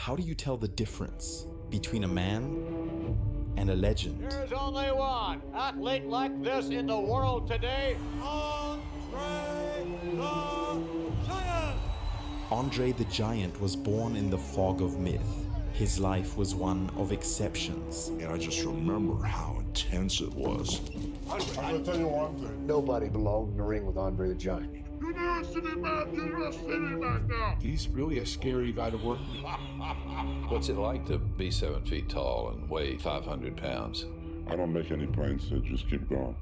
How do you tell the difference between a man and a legend? There's only one athlete like this in the world today. Andre the Giant! Andre the Giant was born in the fog of myth. His life was one of exceptions. And I just remember how intense it was. I'm gonna tell you one thing. Nobody belonged in the ring with Andre the Giant. You're not sitting back, you're not sitting back now. He's really a scary guy to work with. What's it like to be 7 feet tall and weigh 500 pounds? I don't make any plans, so just keep going.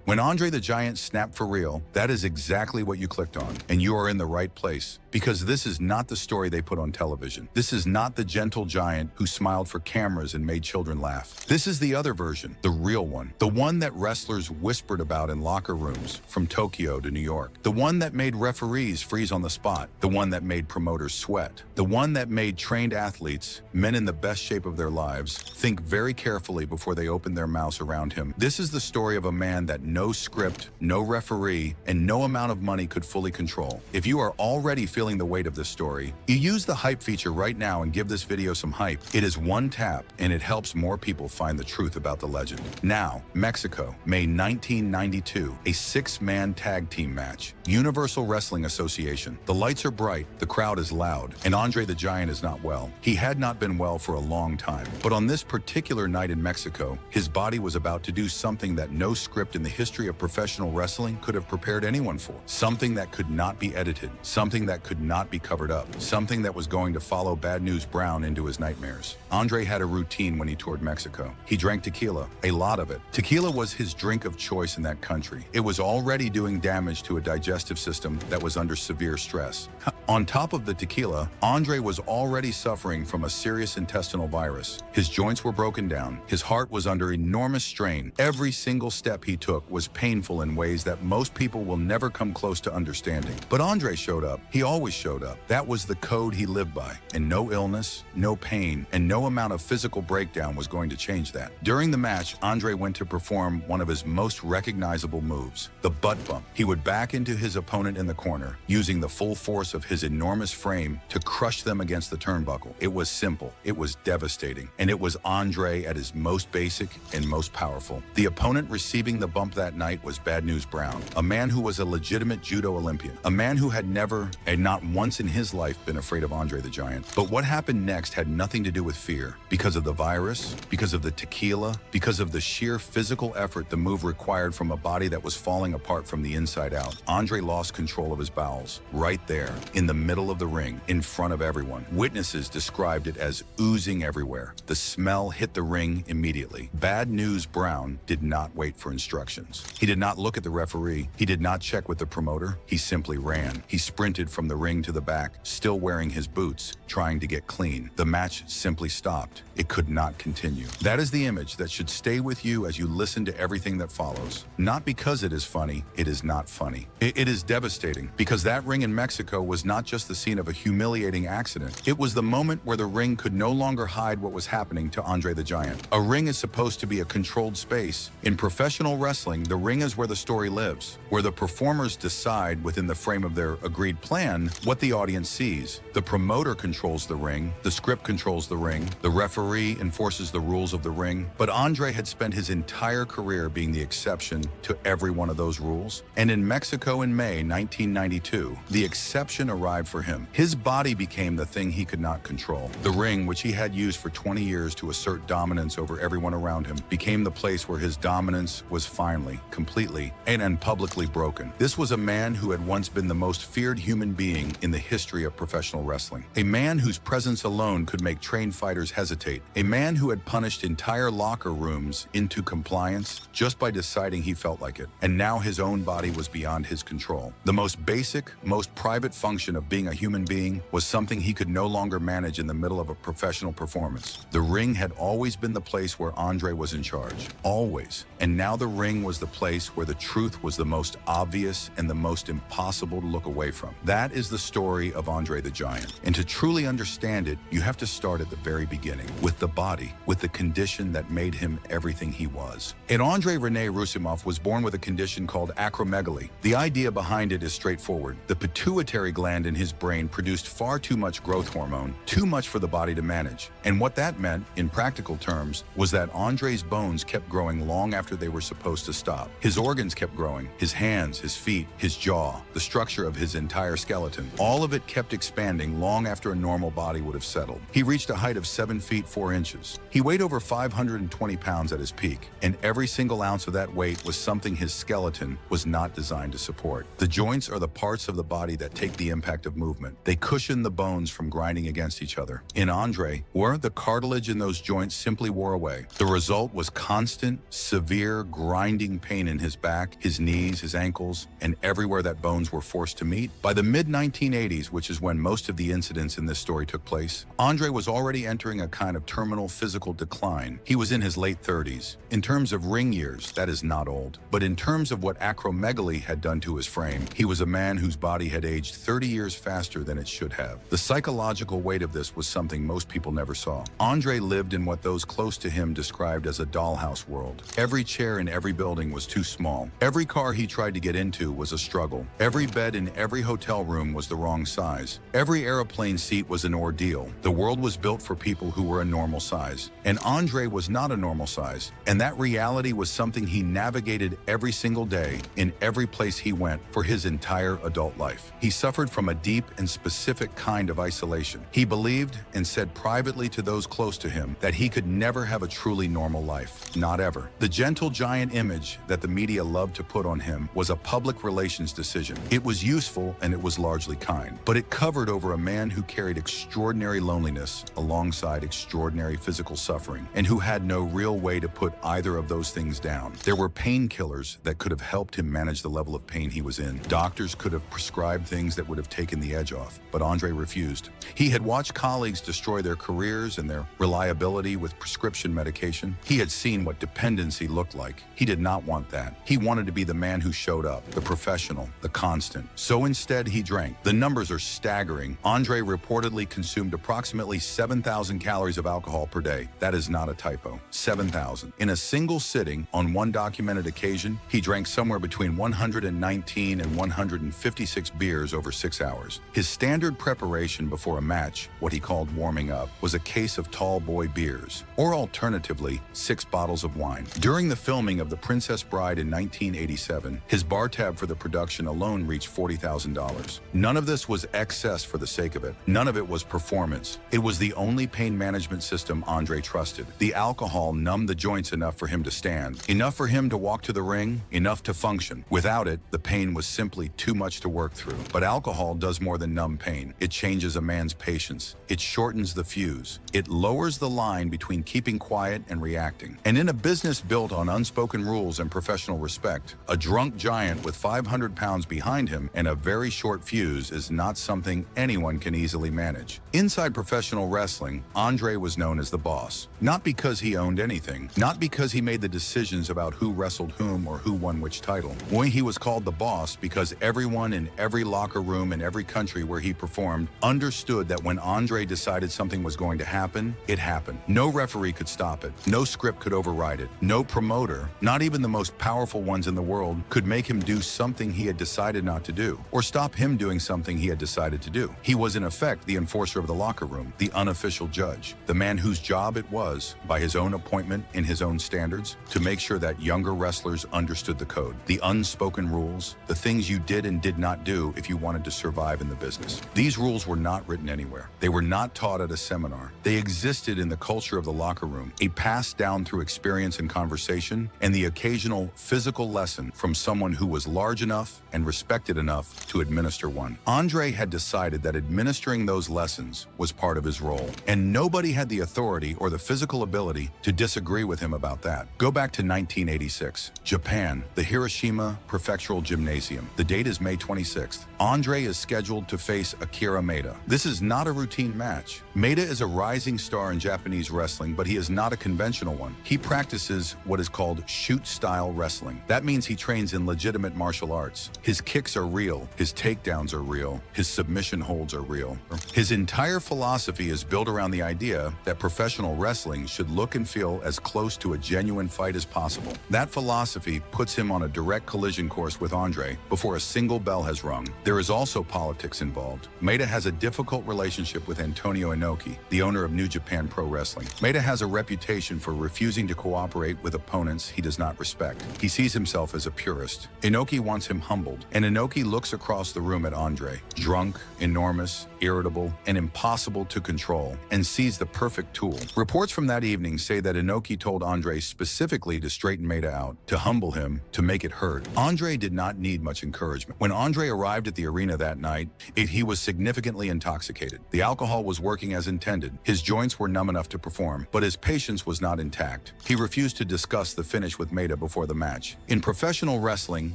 When Andre the Giant snapped for real, that is exactly what you clicked on, and you are in the right place. Because this is not the story they put on television. This is not the gentle giant who smiled for cameras and made children laugh. This is the other version, the real one. The one that wrestlers whispered about in locker rooms from Tokyo to New York. The one that made referees freeze on the spot. The one that made promoters sweat. The one that made trained athletes, men in the best shape of their lives, think very carefully before they open their mouths around him. This is the story of a man that no script, no referee, and no amount of money could fully control. If you are already feeling the weight of this story, you use the hype feature right now and give this video some hype. It is one tap, and it helps more people find the truth about the legend. Now, Mexico, May 1992, a 6-man tag team match. Universal Wrestling Association. The lights are bright, the crowd is loud, and Andre the Giant is not well. He had not been well for a long time, but on this particular night in Mexico, his body was about to do something that no script in the history of professional wrestling could have prepared anyone for. Something that could not be edited, something that could not be covered up, something that was going to follow Bad News Brown into his nightmares. Andre had a routine when he toured Mexico. He drank tequila, a lot of it. Tequila was his drink of choice in that country. It was already doing damage to a digestive system that was under severe stress. On top of the tequila, Andre was already suffering from a serious intestinal virus. His joints were broken down. His heart was under enormous strain. Every single step he took was painful in ways that most people will never come close to understanding. But Andre showed up. He always showed up. That was the code he lived by. And no illness, no pain, and no amount of physical breakdown was going to change that. During the match, Andre went to perform one of his most recognizable moves, the butt bump. He would back into his opponent in the corner, using the full force of his enormous frame to crush them against the turnbuckle. It was simple, it was devastating, and it was Andre at his most basic and most powerful. The opponent receiving the bump that night was Bad News Brown, a man who was a legitimate judo Olympian, a man who had never, and not once in his life, been afraid of Andre the Giant. But what happened next had nothing to do with fear. Because of the virus, because of the tequila, because of the sheer physical effort the move required from a body that was falling apart from the inside out, Andre lost control of his bowels, right there, in the middle of the ring, in front of everyone. Witnesses described it as oozing everywhere. The smell hit the ring immediately. Bad News Brown did not wait for instructions. He did not look at the referee. He did not check with the promoter. He simply ran. He sprinted from the ring to the back, still wearing his boots, trying to get clean. The match simply stopped. It could not continue. That is the image that should stay with you as you listen to everything that follows. Not because it is funny, it is not funny. It is devastating, because that ring in Mexico was not just the scene of a humiliating accident. It was the moment where the ring could no longer hide what was happening to Andre the Giant. A ring is supposed to be a controlled space. In professional wrestling, the ring is where the story lives, where the performers decide within the frame of their agreed plan what the audience sees. The promoter controls the ring, the script controls the ring, the referee enforces the rules of the ring. But Andre had spent his entire career being the exception to every one of those rules. And in Mexico in May 1992, the exception arrived for him. His body became the thing he could not control. The ring, which he had used for 20 years to assert dominance over everyone around him, became the place where his dominance was finally, completely, and publicly broken. This was a man who had once been the most feared human being in the history of professional wrestling. A man whose presence alone could make trained fighters hesitate. A man who had punished entire locker rooms into compliance just by deciding he felt like it. And now his own body was beyond his control. The most basic, most private function of being a human being was something he could no longer manage in the middle of a professional performance. The ring had always been the place where Andre was in charge. Always. And now the ring was was the place where the truth was the most obvious and the most impossible to look away from. That is the story of Andre the Giant. And to truly understand it, you have to start at the very beginning, with the body, with the condition that made him everything he was. And Andre Rene Roussimoff was born with a condition called acromegaly. The idea behind it is straightforward. The pituitary gland in his brain produced far too much growth hormone, too much for the body to manage. And what that meant, in practical terms, was that Andre's bones kept growing long after they were supposed to stop. His organs kept growing, his hands, his feet, his jaw, the structure of his entire skeleton. All of it kept expanding long after a normal body would have settled. He reached a height of 7 feet 4 inches. He weighed over 520 pounds at his peak, and every single ounce of that weight was something his skeleton was not designed to support. The joints are the parts of the body that take the impact of movement. They cushion the bones from grinding against each other. In Andre, the cartilage in those joints simply wore away. The result was constant, severe, grinding pain in his back, his knees, his ankles, and everywhere that bones were forced to meet. By the mid-1980s, which is when most of the incidents in this story took place, Andre was already entering a kind of terminal physical decline. He was in his late 30s. In terms of ring years, that is not old. But in terms of what acromegaly had done to his frame, he was a man whose body had aged 30 years faster than it should have. The psychological weight of this was something most people never saw. Andre lived in what those close to him described as a dollhouse world. Every chair in every building was too small. Every car he tried to get into was a struggle. Every bed in every hotel room was the wrong size. Every airplane seat was an ordeal. The world was built for people who were a normal size. And Andre was not a normal size. And that reality was something he navigated every single day in every place he went for his entire adult life. He suffered from a deep and specific kind of isolation. He believed and said privately to those close to him that he could never have a truly normal life. Not ever. The gentle giant image that the media loved to put on him was a public relations decision. It was useful and it was largely kind, but it covered over a man who carried extraordinary loneliness alongside extraordinary physical suffering and who had no real way to put either of those things down. There were painkillers that could have helped him manage the level of pain he was in. Doctors could have prescribed things that would have taken the edge off, but Andre refused. He had watched colleagues destroy their careers and their reliability with prescription medication. He had seen what dependency looked like. He did not want that. He wanted to be the man who showed up, the professional, the constant. So instead, he drank. The numbers are staggering. Andre reportedly consumed approximately 7,000 calories of alcohol per day. That is not a typo. 7,000. In a single sitting, on one documented occasion, he drank somewhere between 119 and 156 beers over 6 hours. His standard preparation before a match, what he called warming up, was a case of tall boy beers, or alternatively, 6 bottles of wine. During the filming of The Princess Bride in 1987, his bar tab for the production alone reached $40,000. None of this was excess for the sake of it. None of it was performance. It was the only pain management system Andre trusted. The alcohol numbed the joints enough for him to stand, enough for him to walk to the ring, enough to function. Without it, the pain was simply too much to work through. But alcohol does more than numb pain. It changes a man's patience. It shortens the fuse. It lowers the line between keeping quiet and reacting. And in a business built on unspoken rules and professional respect, a drunk giant with 500 pounds behind him and a very short fuse is not something anyone can easily manage. Inside professional wrestling, Andre was known as the boss. Not because he owned anything, not because he made the decisions about who wrestled whom or who won which title. He was called the boss because everyone in every locker room in every country where he performed understood that when Andre decided something was going to happen, it happened. No referee could stop it. No script could override it. No promoter, not even the most powerful ones in the world, could make him do something he had decided not to do, or stop him doing something he had decided to do. He was in effect the enforcer of the locker room, the unofficial judge, the man whose job it was, by his own appointment in his own standards, to make sure that younger wrestlers understood the code, the unspoken rules, the things you did and did not do if you wanted to survive in the business. These rules were not written anywhere. They were not taught at a seminar. They existed in the culture of the locker room, a passed down through experience and conversation, and the occasional physical lesson from someone who was large enough and respected enough to administer one. Andre had decided that administering those lessons was part of his role, and nobody had the authority or the physical ability to disagree with him about that. Go back to 1986, Japan, the Hiroshima Prefectural Gymnasium. The date is May 26th. Andre is scheduled to face Akira Maeda. This is not a routine match. Maeda is a rising star in Japanese wrestling, but he is not a conventional one. He practices what is called shoot style style wrestling. That means he trains in legitimate martial arts. His kicks are real, his takedowns are real, his submission holds are real. His entire philosophy is built around the idea that professional wrestling should look and feel as close to a genuine fight as possible. That philosophy puts him on a direct collision course with Andre before a single bell has rung. There is also politics involved. Maeda has a difficult relationship with Antonio Inoki, the owner of New Japan Pro Wrestling. Maeda has a reputation for refusing to cooperate with opponents he does not respect. He sees himself as a purist. Inoki wants him humbled, and Inoki looks across the room at Andre, drunk, enormous, irritable, and impossible to control, and sees the perfect tool. Reports from that evening say that Inoki told Andre specifically to straighten Maeda out, to humble him, to make it hurt. Andre did not need much encouragement. When Andre arrived at the arena that night, he was significantly intoxicated. The alcohol was working as intended. His joints were numb enough to perform, but his patience was not intact. He refused to discuss the finish with Maeda before the match. In professional wrestling,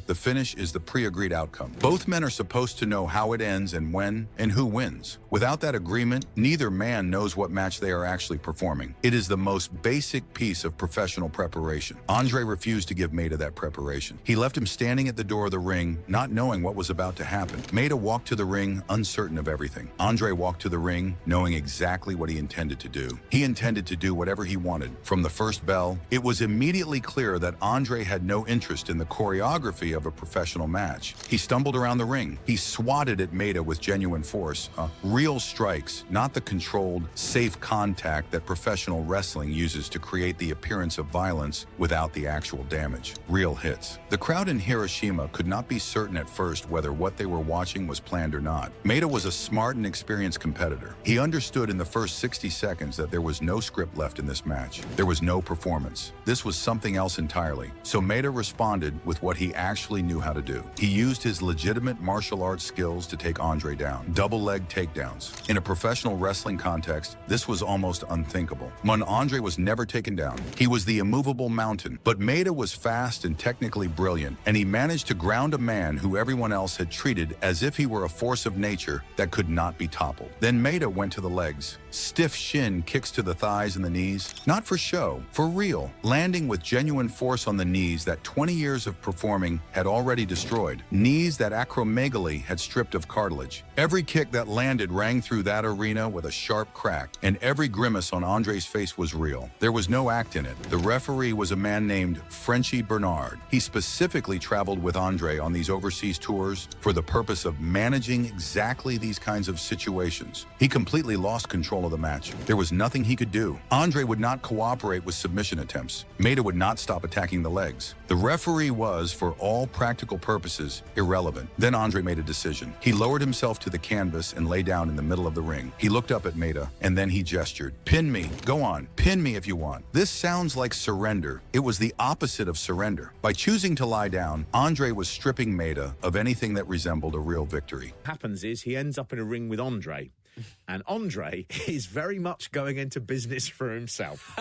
the finish is the pre-agreed outcome. Both men are supposed to know how it ends and when and who wins. Without that agreement, neither man knows what match they are actually performing. It is the most basic piece of professional preparation. Andre refused to give Maeda that preparation. He left him standing at the door of the ring, not knowing what was about to happen. Maeda walked to the ring, uncertain of everything. Andre walked to the ring, knowing exactly what he intended to do. He intended to do whatever he wanted. From the first bell, it was immediately clear that Andre had no interest in the choreography of a professional match. He stumbled around the ring. He swatted at Maeda with genuine force. Real strikes, not the controlled, safe contact that professional wrestling uses to create the appearance of violence without the actual damage. Real hits. The crowd in Hiroshima could not be certain at first whether what they were watching was planned or not. Maeda was a smart and experienced competitor. He understood in the first 60 seconds that there was no script left in this match. There was no performance. This was something else entirely. So Maeda responded with what he actually knew how to do. He used his legitimate martial arts skills to take Andre down. Double-leg takedowns. In a professional wrestling context, this was almost unthinkable. When Andre was never taken down, he was the immovable mountain. But Maeda was fast and technically brilliant, and he managed to ground a man who everyone else had treated as if he were a force of nature that could not be toppled. Then Maeda went to the legs. Stiff shin kicks to the thighs and the knees, not for show, for real, landing with genuine force on the knees that 20 years of performing had already destroyed, knees that acromegaly had stripped of cartilage. Every kick that landed rang through that arena with a sharp crack, and every grimace on Andre's face was real. There was no act in it. The referee was a man named Frenchie Bernard. He specifically traveled with Andre on these overseas tours for the purpose of managing exactly these kinds of situations. He completely lost control of the match. There was nothing he could do. Andre would not cooperate with submission attempts. Maeda would not stop attacking the legs. The referee was, for all practical purposes, irrelevant. Then Andre made a decision. He lowered himself to the canvas and lay down in the middle of the ring. He looked up at Maeda, and then he gestured. "Pin me. Go on. Pin me if you want." This sounds like surrender. It was the opposite of surrender. By choosing to lie down, Andre was stripping Maeda of anything that resembled a real victory. Happens is he ends up in a ring with Andre. And Andre is very much going into business for himself.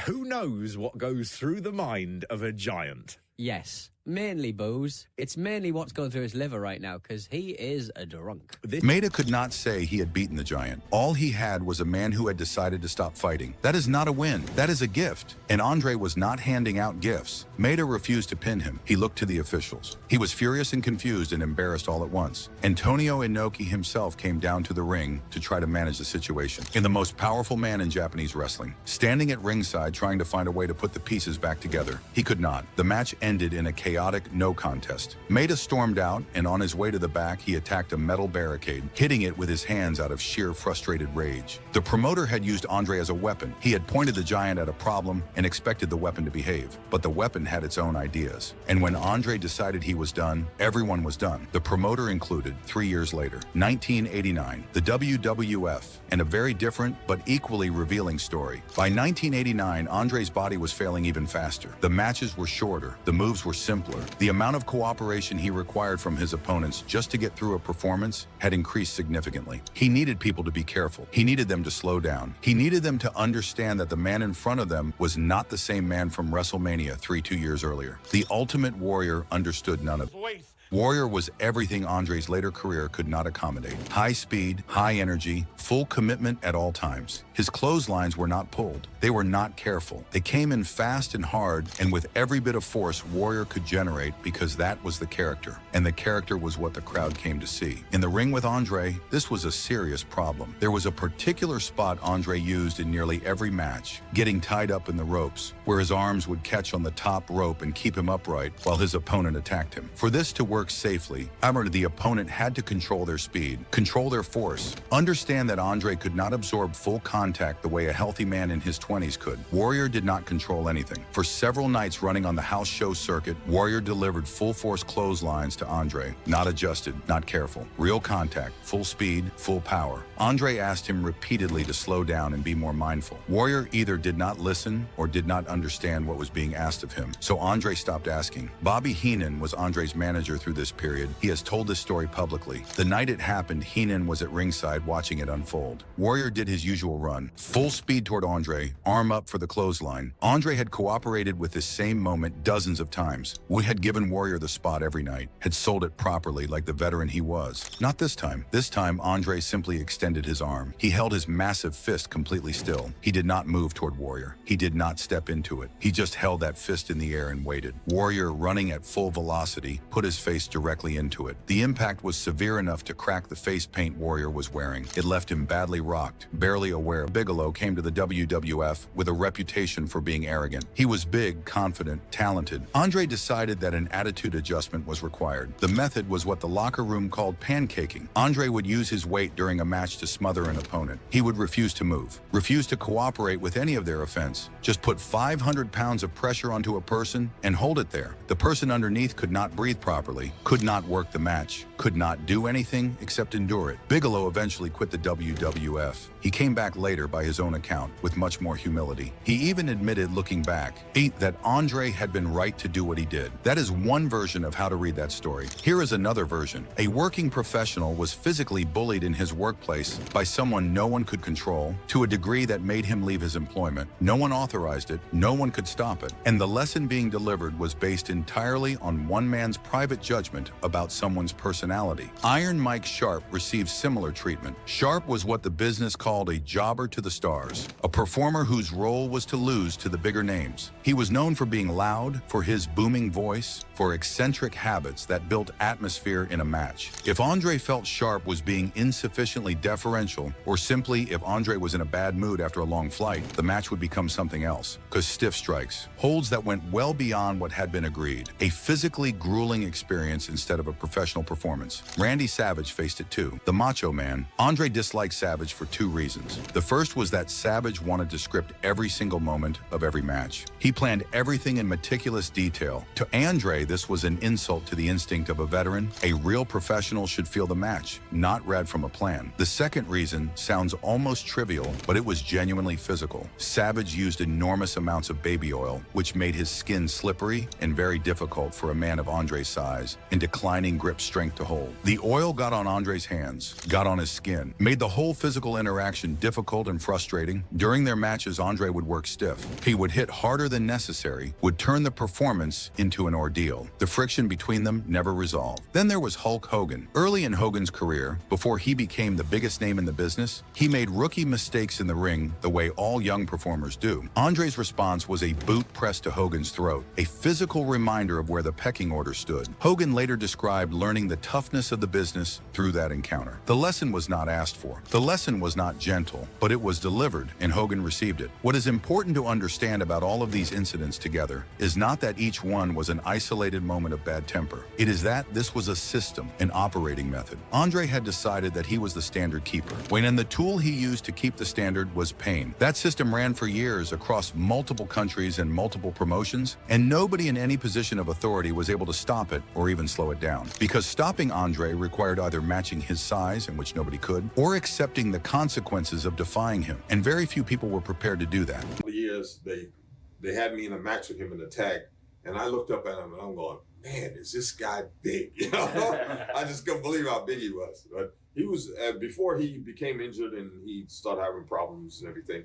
Who knows what goes through the mind of a giant? Yes, mainly booze. It's mainly what's going through his liver right now, because he is a drunk. Maeda could not say he had beaten the giant. All he had was a man who had decided to stop fighting. That is not a win. That is a gift. And Andre was not handing out gifts. Maeda refused to pin him. He looked to the officials. He was furious and confused and embarrassed all at once. Antonio Inoki himself came down to the ring to try to manage the situation. And the most powerful man in Japanese wrestling, standing at ringside trying to find a way to put the pieces back together. He could not. The match ended in a chaotic no contest. Maeda stormed out, and on his way to the back, he attacked a metal barricade, hitting it with his hands out of sheer frustrated rage. The promoter had used Andre as a weapon. He had pointed the giant at a problem and expected the weapon to behave. But the weapon had its own ideas. And when Andre decided he was done, everyone was done. The promoter included. 3 years later, 1989, the WWF, and a very different but equally revealing story. By 1989, Andre's body was failing even faster. The matches were shorter. The moves were simpler. The amount of cooperation he required from his opponents just to get through a performance had increased significantly. He needed people to be careful. He needed them to slow down. He needed them to understand that the man in front of them was not the same man from WrestleMania 2 years earlier. The Ultimate Warrior understood none of it. Voice Warrior was everything Andre's later career could not accommodate. High speed, high energy, full commitment at all times. His clotheslines were not pulled. They were not careful. They came in fast and hard, and with every bit of force Warrior could generate, because that was the character. And the character was what the crowd came to see. In the ring with Andre, this was a serious problem. There was a particular spot Andre used in nearly every match, getting tied up in the ropes, where his arms would catch on the top rope and keep him upright while his opponent attacked him. For this to work safely, however, the opponent had to control their speed, control their force. Understand that Andre could not absorb full contact the way a healthy man in his 20s could. Warrior did not control anything. For several nights running on the house show circuit, Warrior delivered full-force clotheslines to Andre. Not adjusted, not careful. Real contact, full speed, full power. Andre asked him repeatedly to slow down and be more mindful. Warrior either did not listen or did not understand what was being asked of him, so Andre stopped asking. Bobby Heenan was Andre's manager through this period. He has told this story publicly. The night it happened, Heenan was at ringside watching it unfold. Warrior did his usual run, full speed toward Andre, arm up for the clothesline. Andre had cooperated with this same moment dozens of times. We had given Warrior the spot every night, had sold it properly like the veteran he was. Not this time. This time, Andre simply extended his arm. He held his massive fist completely still. He did not move toward Warrior. He did not step into it. He just held that fist in the air and waited. Warrior, running at full velocity, put his face directly into it. The impact was severe enough to crack the face paint Warrior was wearing. It left him badly rocked, barely aware. Bigelow came to the WWF with a reputation for being arrogant. He was big, confident, talented. Andre decided that an attitude adjustment was required. The method was what the locker room called pancaking. Andre would use his weight during a match to smother an opponent. He would refuse to move, refuse to cooperate with any of their offense. Just put 500 pounds of pressure onto a person and hold it there. The person underneath could not breathe properly, could not work the match, could not do anything except endure it. Bigelow eventually quit the WWF. He came back later by his own account with much more humility. He even admitted, looking back, that Andre had been right to do what he did. That is one version of how to read that story. Here is another version. A working professional was physically bullied in his workplace by someone no one could control to a degree that made him leave his employment. No one authorized it, no one could stop it, and the lesson being delivered was based entirely on one man's private judgment about someone's personality. Iron Mike Sharp received similar treatment. Sharp was what the business called a jobber to the stars, a performer whose role was to lose to the bigger names. He was known for being loud, for his booming voice, for eccentric habits that built atmosphere in a match. If Andre felt Sharp was being insufficiently deferential, or simply if Andre was in a bad mood after a long flight, the match would become something else. Because stiff strikes, holds that went well beyond what had been agreed. A physically grueling experience instead of a professional performance. Randy Savage faced it too. The Macho Man. Andre disliked Savage for two reasons. The first was that Savage wanted to script every single moment of every match. He planned everything in meticulous detail. To Andre, this was an insult to the instinct of a veteran. A real professional should feel the match, not read from a plan. The second reason sounds almost trivial, but it was genuinely physical. Savage used enormous amounts of baby oil, which made his skin slippery and very difficult for a man of Andre's size and declining grip strength to hold. The oil got on Andre's hands, got on his skin, made the whole physical interaction difficult and frustrating. During their matches, Andre would work stiff. He would hit harder than necessary, would turn the performance into an ordeal. The friction between them never resolved. Then there was Hulk Hogan. Early in Hogan's career, before he became the biggest name in the business, he made rookie mistakes in the ring the way all young performers do. Andre's response was a boot pressed to Hogan's throat, a physical reminder of where the pecking order stood. Hogan later described learning the toughness of the business through that encounter. The lesson was not asked for. The lesson was not gentle, but it was delivered, and Hogan received it. What is important to understand about all of these incidents together is not that each one was an isolated moment of bad temper. It is that this was a system, an operating method. Andre had decided that he was the standard keeper, when the tool he used to keep the standard was pain. That system ran for years across multiple countries and multiple promotions, and nobody in any position of authority was able to stop it or even slow it down. Because stopping Andre required either matching his size, in which nobody could, or accepting the consequences of defying him, and very few people were prepared to do that. For years, they had me in a match with him in the tag, and I looked up at him and I'm going, man, is this guy big? You know, I just couldn't believe how big he was. But he was, before he became injured and he started having problems and everything,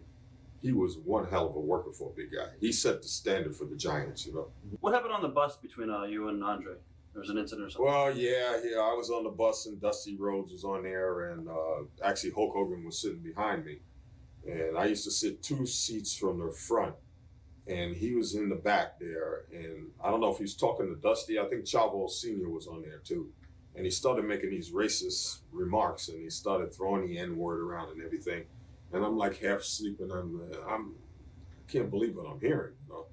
he was one hell of a worker for a big guy. He set the standard for the Giants, you know. What happened on the bus between you and Andre? There was an incident or something? Well, yeah. I was on the bus and Dusty Rhodes was on there, and actually Hulk Hogan was sitting behind me. And I used to sit 2 seats from the front, and he was in the back there. And I don't know if he was talking to Dusty. I think Chavo Sr. was on there too. And he started making these racist remarks, and he started throwing the N-word around and everything. And I'm like half sleeping. I can't believe what I'm hearing. You know?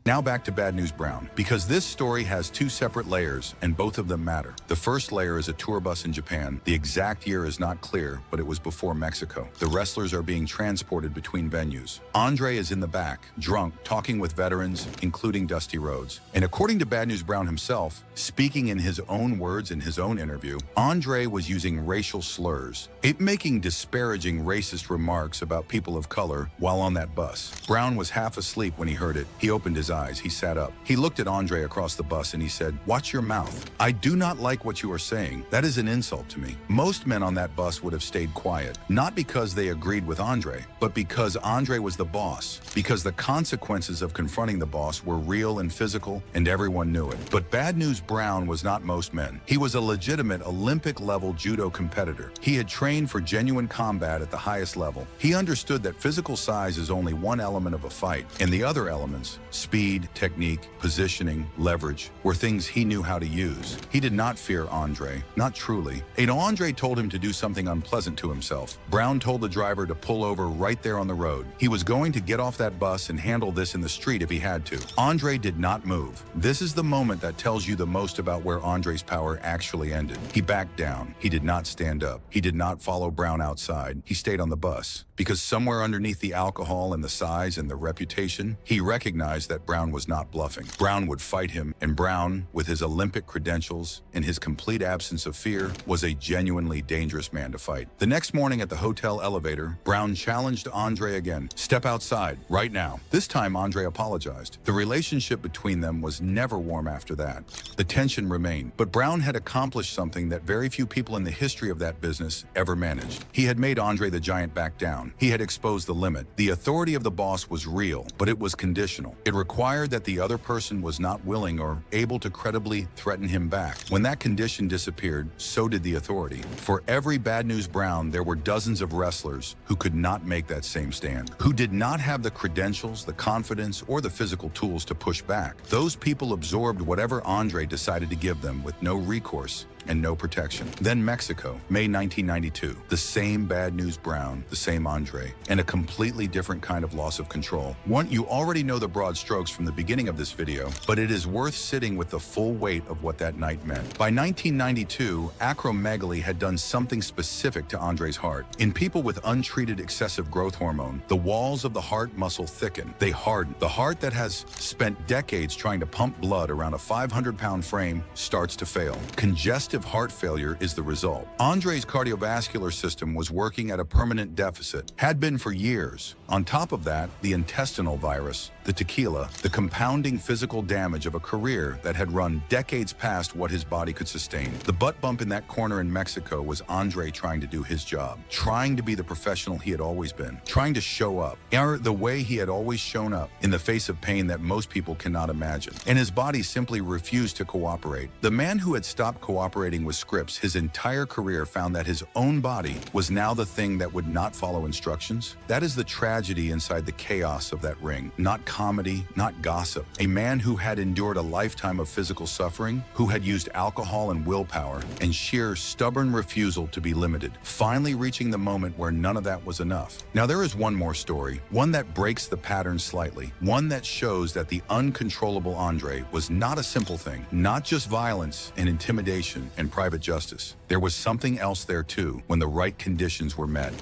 Now back to Bad News Brown, because this story has 2 separate layers, and both of them matter. The first layer is a tour bus in Japan. The exact year is not clear, but it was before Mexico. The wrestlers are being transported between venues. Andre is in the back, drunk, talking with veterans, including Dusty Rhodes. And according to Bad News Brown himself, speaking in his own words in his own interview, Andre was using racial slurs, making disparaging racist remarks about people of color while on that bus. Brown was half asleep when he heard it. He opened his eyes. He sat up. He looked at Andre across the bus and he said, "Watch your mouth. I do not like what you are saying. That is an insult to me." Most men on that bus would have stayed quiet, not because they agreed with Andre, but because Andre was the boss, because the consequences of confronting the boss were real and physical, and everyone knew it. But Bad News Brown was not most men. He was a legitimate Olympic-level judo competitor. He had trained for genuine combat at the highest level. He understood that physical size is only one element of a fight, and the other elements, speed, technique, positioning, leverage, were things he knew how to use. He did not fear Andre, not truly. Andre told him to do something unpleasant to himself. Brown told the driver to pull over right there on the road. He was going to get off that bus and handle this in the street if he had to. Andre did not move. This is the moment that tells you the most about where Andre's power actually ended. He backed down. He did not stand up. He did not follow Brown outside. He stayed on the bus. Because somewhere underneath the alcohol and the size and the reputation, he recognized that Brown was not bluffing. Brown would fight him, and Brown, with his Olympic credentials and his complete absence of fear, was a genuinely dangerous man to fight. The next morning at the hotel elevator, Brown challenged Andre again. "Step outside, right now." This time, Andre apologized. The relationship between them was never warm after that. The tension remained, but Brown had accomplished something that very few people in the history of that business ever managed. He had made Andre the Giant back down. He had exposed the limit. The authority of the boss was real, but it was conditional. It required that the other person was not willing or able to credibly threaten him back. When that condition disappeared, so did the authority. For every Bad News Brown, there were dozens of wrestlers who could not make that same stand, who did not have the credentials, the confidence, or the physical tools to push back. Those people absorbed whatever Andre decided to give them with no recourse and no protection. Then Mexico, May 1992. The same Bad News Brown, the same Andre, and a completely different kind of loss of control. You already know the broad strokes from the beginning of this video, but it is worth sitting with the full weight of what that night meant. By 1992, acromegaly had done something specific to Andre's heart. In people with untreated excessive growth hormone, the walls of the heart muscle thicken. They harden. The heart that has spent decades trying to pump blood around a 500-pound frame starts to fail. Congestive heart failure is the result. Andre's cardiovascular system was working at a permanent deficit, had been for years. On top of that, the intestinal virus, the tequila, the compounding physical damage of a career that had run decades past what his body could sustain. The butt bump in that corner in Mexico was Andre trying to do his job, trying to be the professional he had always been, trying to show up, the way he had always shown up, in the face of pain that most people cannot imagine. And his body simply refused to cooperate. The man who had stopped cooperating with scripts his entire career found that his own body was now the thing that would not follow instructions. That is the tragedy inside the chaos of that ring. Not comedy, not gossip. A man who had endured a lifetime of physical suffering, who had used alcohol and willpower and sheer stubborn refusal to be limited, finally reaching the moment where none of that was enough. Now there is one more story, one that breaks the pattern slightly, one that shows that the uncontrollable Andre was not a simple thing, not just violence and intimidation and private justice. There was something else there too, when the right conditions were met.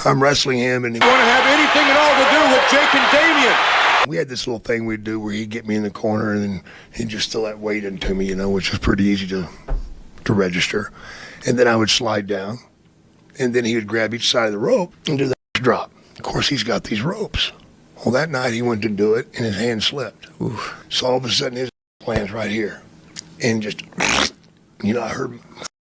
I'm wrestling him, and he Want to have anything at all to do with Jake and Damian? we had this little thing we'd do where he'd get me in the corner and then he'd just throw that weight into me, you know, which was pretty easy to register. And then I would slide down, and then he would grab each side of the rope and do the drop. Of course, he's got these ropes. Well, that night he went to do it, and his hand slipped. Oof. So all of a sudden, his lands right here. And just, you know, I heard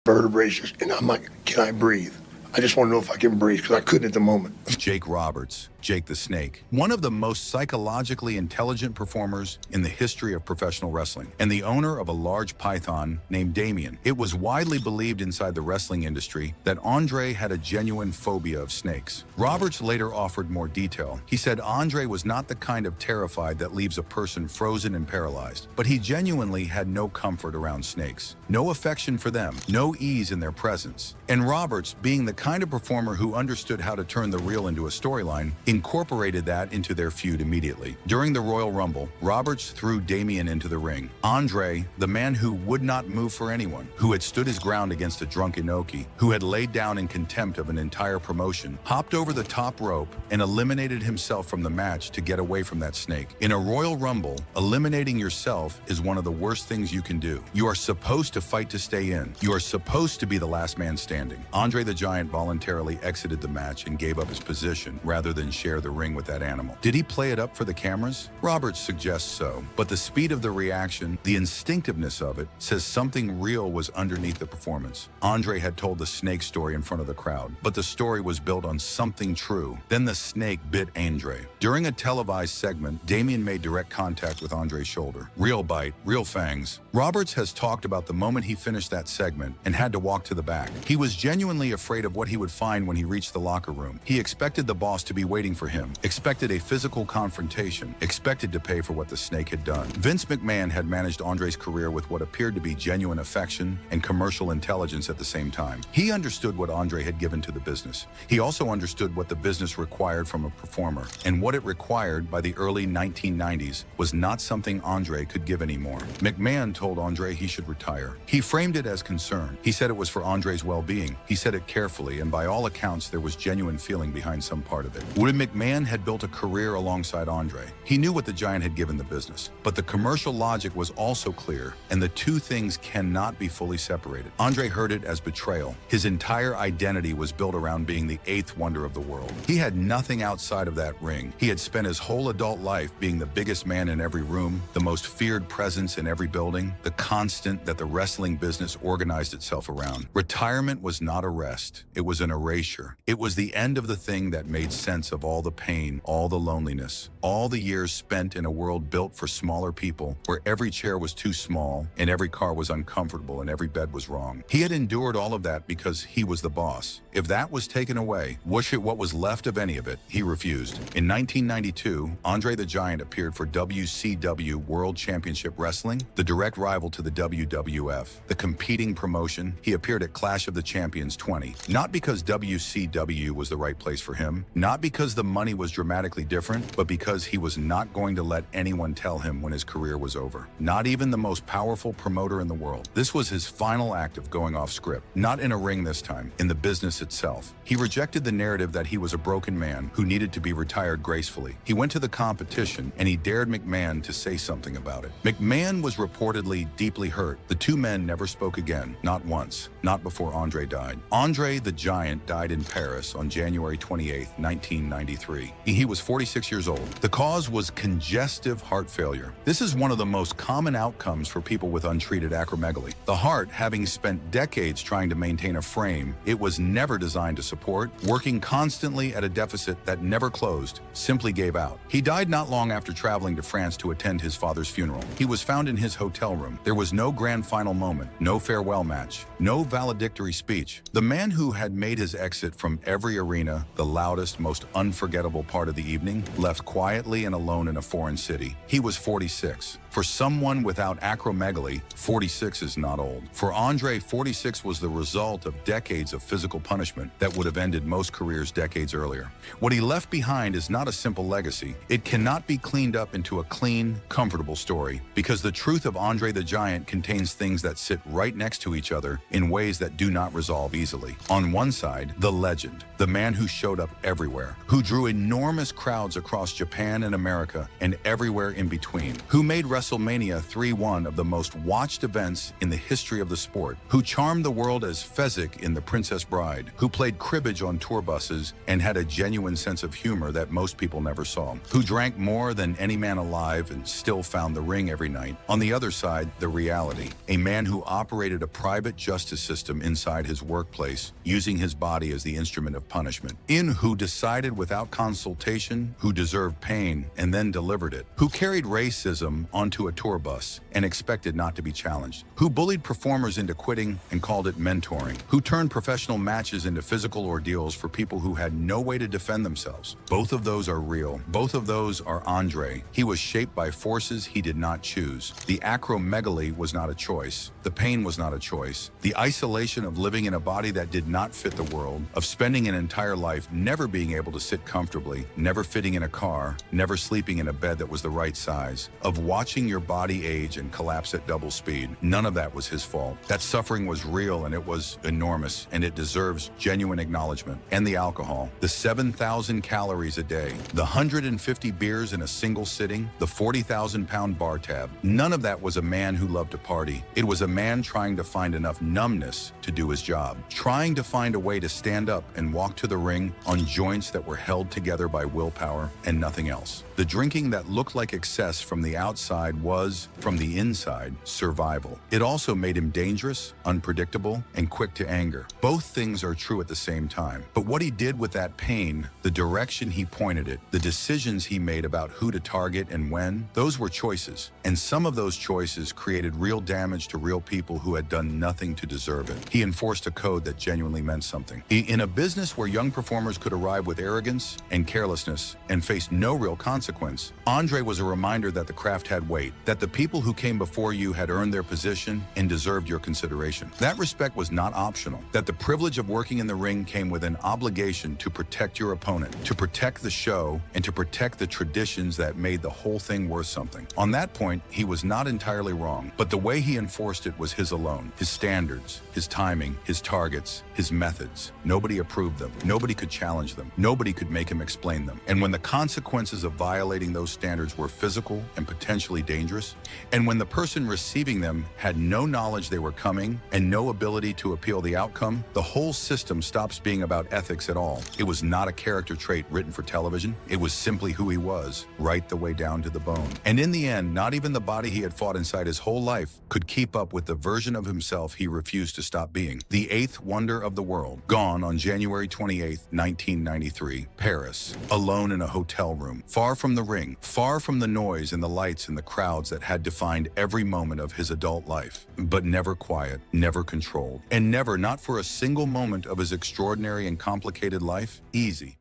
vertebrae just, and I'm like, can I breathe? I just want to know if I can breathe because I couldn't at the moment. Jake Roberts, Jake the Snake, one of the most psychologically intelligent performers in the history of professional wrestling, and the owner of a large python named Damien. It was widely believed inside the wrestling industry that Andre had a genuine phobia of snakes. Roberts later offered more detail. He said Andre was not the kind of terrified that leaves a person frozen and paralyzed, but he genuinely had no comfort around snakes, no affection for them, no ease in their presence. And Roberts, being the kind of performer who understood how to turn the real into a storyline, incorporated that into their feud immediately. During the Royal Rumble, Roberts threw Damien into the ring. Andre, the man who would not move for anyone, who had stood his ground against a drunk Inoki, who had laid down in contempt of an entire promotion, hopped over the top rope and eliminated himself from the match to get away from that snake. In a Royal Rumble, eliminating yourself is one of the worst things you can do. You are supposed to fight to stay in. You are supposed to be the last man standing. Andre the Giant voluntarily exited the match and gave up his position rather than share the ring with that animal. Did he play it up for the cameras? Roberts suggests so, but the speed of the reaction, the instinctiveness of it, says something real was underneath the performance. Andre had told the snake story in front of the crowd, but the story was built on something true. Then the snake bit Andre. During a televised segment, Damien made direct contact with Andre's shoulder. Real bite, real fangs. Roberts has talked about the moment he finished that segment and had to walk to the back. He was genuinely afraid of what he would find when he reached the locker room. He expected the boss to be waiting for him, expected a physical confrontation, expected to pay for what the snake had done. Vince McMahon had managed Andre's career with what appeared to be genuine affection and commercial intelligence at the same time. He understood what Andre had given to the business. He also understood what the business required from a performer, and what it required by the early 1990s was not something Andre could give anymore. McMahon told Andre he should retire. He framed it as concern. He said it was for Andre's well-being. He said it carefully, and by all accounts, there was genuine feeling behind some part of it. When McMahon had built a career alongside Andre, he knew what the Giant had given the business. But the commercial logic was also clear, and the two things cannot be fully separated. Andre heard it as betrayal. His entire identity was built around being the eighth wonder of the world. He had nothing outside of that ring. He had spent his whole adult life being the biggest man in every room, the most feared presence in every building, the constant that the wrestling business organized itself around. Retirement was not a rest. It was an erasure. It was the end of the thing that made sense of all the pain, all the loneliness, all the years spent in a world built for smaller people, where every chair was too small and every car was uncomfortable and every bed was wrong. He had endured all of that because he was the boss. If that was taken away, what was left of any of it, he refused. In 1992, Andre the Giant appeared for WCW World Championship Wrestling, the direct rival to the WWF, the competing promotion. He appeared at Clash of the Champions 20, not because WCW was the right place for him, not because the money was dramatically different, but because he was not going to let anyone tell him when his career was over. Not even the most powerful promoter in the world. This was his final act of going off script. Not in a ring this time, in the business itself. He rejected the narrative that he was a broken man who needed to be retired gracefully. He went to the competition and he dared McMahon to say something about it. McMahon was reportedly deeply hurt. The two men never spoke again, not once, not before Andre died. Andre the Giant died in Paris on January 28, 1993. He was 46 years old. The cause was congestive heart failure. This is one of the most common outcomes for people with untreated acromegaly. The heart, having spent decades trying to maintain a frame it was never designed to support, working constantly at a deficit that never closed, simply gave out. He died not long after traveling to France to attend his father's funeral. He was found in his hotel room. There was no grand final moment, no farewell match, no valedictory speech. The man who had made his exit from every arena, the loudest, most unforgettable part of the evening, left quietly and alone in a foreign city. He was 46. For someone without acromegaly, 46 is not old. For Andre, 46 was the result of decades of physical punishment that would have ended most careers decades earlier. What he left behind is not a simple legacy. It cannot be cleaned up into a clean, comfortable story, because the truth of Andre the Giant contains things that sit right next to each other in ways that do not resolve easily. On one side, the legend, the man who showed up everywhere, who drew enormous crowds across Japan and America and everywhere in between, who made wrestling WrestleMania 3 one of the most watched events in the history of the sport, who charmed the world as Fezzik in The Princess Bride, who played cribbage on tour buses and had a genuine sense of humor that most people never saw, who drank more than any man alive and still found the ring every night. On the other side, the reality, a man who operated a private justice system inside his workplace, using his body as the instrument of punishment, in who decided without consultation who deserved pain and then delivered it, who carried racism onto a tour bus and expected not to be challenged, who bullied performers into quitting and called it mentoring, who turned professional matches into physical ordeals for people who had no way to defend themselves. Both of those are real. Both of those are Andre. He was shaped by forces he did not choose. The acromegaly was not a choice. The pain was not a choice. The isolation of living in a body that did not fit the world, of spending an entire life never being able to sit comfortably, never fitting in a car, never sleeping in a bed that was the right size, of watching your body age and collapse at double speed. None of that was his fault. That suffering was real and it was enormous, and it deserves genuine acknowledgement. And the alcohol, the 7,000 calories a day, the 150 beers in a single sitting, the 40,000-pound bar tab. None of that was a man who loved to party. It was a man trying to find enough numbness to do his job, trying to find a way to stand up and walk to the ring on joints that were held together by willpower and nothing else. The drinking that looked like excess from the outside was, from the inside, survival. It also made him dangerous, unpredictable, and quick to anger. Both things are true at the same time. But what he did with that pain, the direction he pointed it, the decisions he made about who to target and when, those were choices. And some of those choices created real damage to real people who had done nothing to deserve it. He enforced a code that genuinely meant something. In a business where young performers could arrive with arrogance and carelessness and face no real consequence, Andre was a reminder that the craft had weight, that the people who came before you had earned their position and deserved your consideration. That respect was not optional, that the privilege of working in the ring came with an obligation to protect your opponent, to protect the show, and to protect the traditions that made the whole thing worth something. On that point, he was not entirely wrong, but the way he enforced it was his alone. His standards, his timing, his targets, his methods. Nobody approved them. Nobody could challenge them. Nobody could make him explain them. And when the consequences of violating those standards were physical and potentially dangerous, and when the person receiving them had no knowledge they were coming and no ability to appeal the outcome, the whole system stops being about ethics at all. It was not a character trait written for television. It was simply who he was, right the way down to the bone. And in the end, not even the body he had fought inside his whole life could keep up with the version of himself he refused to stop being. The eighth wonder of the world, gone on January 28, 1993, Paris, alone in a hotel room, far from the ring, far from the noise and the lights and the crowds that had defined every moment of his adult life, but never quiet, never controlled, and never, not for a single moment of his extraordinary and complicated life, easy.